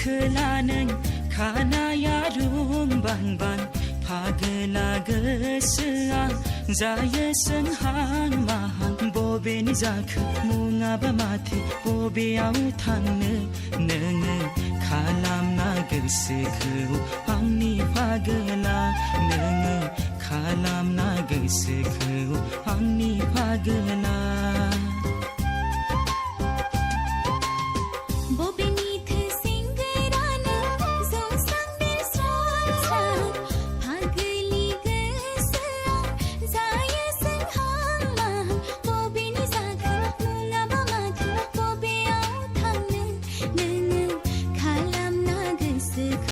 खोला नों खानाया रुंबांबां फागोला गोसोआ जायो सोंहां माहां बबेनि जाखो मुङाबा माथो बबेयाव थांनो नोङो खालामना गोसोखौ आंनि फागोला नोङो खालामना गोसोखौ आंनि फागोला